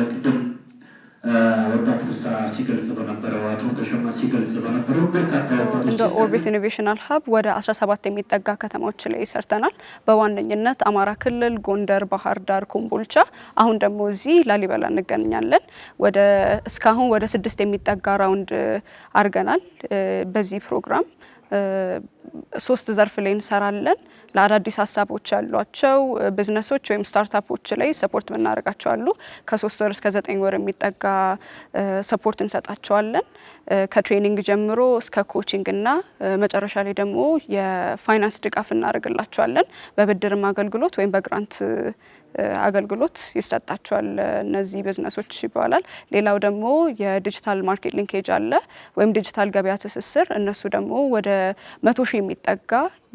ቅድም ወጣት ፍሳ ሲገልጽ በነበረው አቶ ተሾመ ሲገልጽ በነበረው በርካታ ወጣቶች እንደ ኦርቢት ኢኖቬሽናል ሀብ ወደ 17 የሚጠጋ ከተሞች ላይ ሰርተናል። በዋነኝነት አማራ ክልል፣ ጎንደር፣ ባህር ዳር፣ ኮምቦልቻ፣ አሁን ደግሞ እዚህ ላሊበላ እንገኛለን። እስካሁን ወደ 6 የሚጠጋ ራውንድ አድርገናል። በዚህ ፕሮግራም 3 ዘርፍ ላይ እንሰራለን። ለአዳዲስ ሀሳቦች ያሏቸው ቢዝነሶች ወይም ስታርታፖች ላይ ሰፖርት እናደርጋቸው አሉ። ከ3 ወር እስከ 9 ወር የሚጠጋ ሰፖርት እንሰጣቸዋለን። ከትሬኒንግ ጀምሮ እስከ ኮቺንግ እና መጨረሻ ላይ ደግሞ የፋይናንስ ድጋፍ እናደርግላቸዋለን። በብድርም አገልግሎት ወይም በግራንት አገልግሎት ይሰጣቸዋል። እነዚህ ቢዝነሶች ይባላል። ሌላው ደግሞ የዲጂታል ማርኬት ሊንኬጅ አለ ወይም ዲጂታል ገበያ ትስስር። እነሱ ደግሞ ወደ 100 ሺህ የሚጠጋ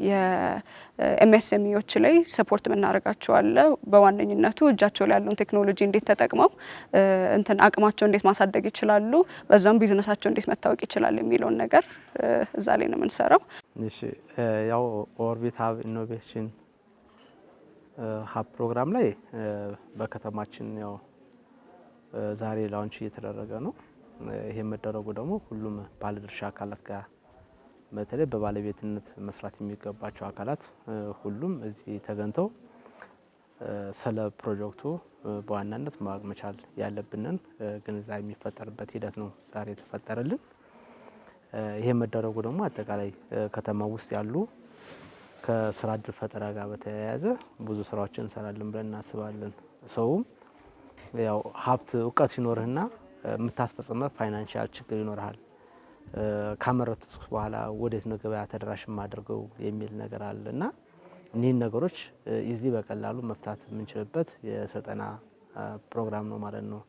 የኤምኤስኤምኢዎች ላይ ሰፖርት እናደርጋቸው አለ። በዋነኝነቱ እጃቸው ላይ ያለውን ቴክኖሎጂ እንዴት ተጠቅመው አቅማቸው እንዴት ማሳደግ ይችላሉ፣ በዛም ቢዝነሳቸው እንዴት መታወቅ ይችላል የሚለውን ነገር እዛ ላይ ነው የምንሰራው። እሺ ያው ኦርቢት ሀብ ኢኖቬሽን ሀብ ፕሮግራም ላይ በከተማችን ያው ዛሬ ላውንች እየተደረገ ነው። ይሄ መደረጉ ደግሞ ሁሉም ባለድርሻ አካላት ጋር በተለይ በባለቤትነት መስራት የሚገባቸው አካላት ሁሉም እዚህ ተገኝተው ስለ ፕሮጀክቱ በዋናነት ማወቅ መቻል ያለብንን ግንዛቤ የሚፈጠርበት ሂደት ነው ዛሬ የተፈጠረልን። ይሄ መደረጉ ደግሞ አጠቃላይ ከተማ ውስጥ ያሉ ከስራ እድል ፈጠራ ጋር በተያያዘ ብዙ ስራዎችን እንሰራለን ብለን እናስባለን። ሰውም ያው ሀብት እውቀት ሲኖርህና የምታስፈጽመው ፋይናንሻል ችግር ይኖርሃል። ካመረቱት በኋላ ወዴት ነው ገበያ ተደራሽ ማድረገው የሚል ነገር አለና እነዚህ ነገሮች ኢዝሊ በቀላሉ መፍታት የምንችልበት የስልጠና ፕሮግራም ነው ማለት ነው።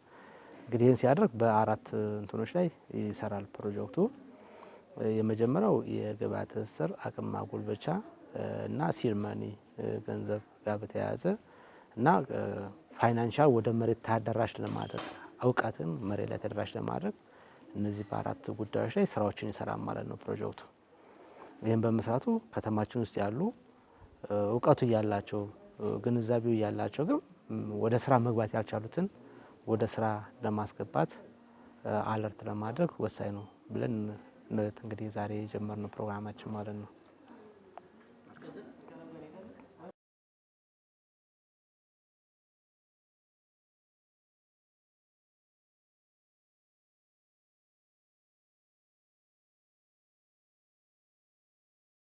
እንግዲህ ይህን ሲያደርግ በአራት እንትኖች ላይ ይሰራል ፕሮጀክቱ። የመጀመሪያው የገበያ ትስስር አቅም ማጎልበቻ እና ሲድ መኒ ገንዘብ ጋር በተያያዘ እና ፋይናንሻል ወደ መሬት ተደራሽ ለማድረግ እውቀትን መሬት ላይ ተደራሽ ለማድረግ እነዚህ በአራት ጉዳዮች ላይ ስራዎችን ይሰራል ማለት ነው ፕሮጀክቱ። ይህን በመስራቱ ከተማችን ውስጥ ያሉ እውቀቱ ያላቸው ግንዛቤው ያላቸው ግን ወደ ስራ መግባት ያልቻሉትን ወደ ስራ ለማስገባት አለርት ለማድረግ ወሳኝ ነው ብለን እንግዲህ ዛሬ የጀመርነው ፕሮግራማችን ማለት ነው።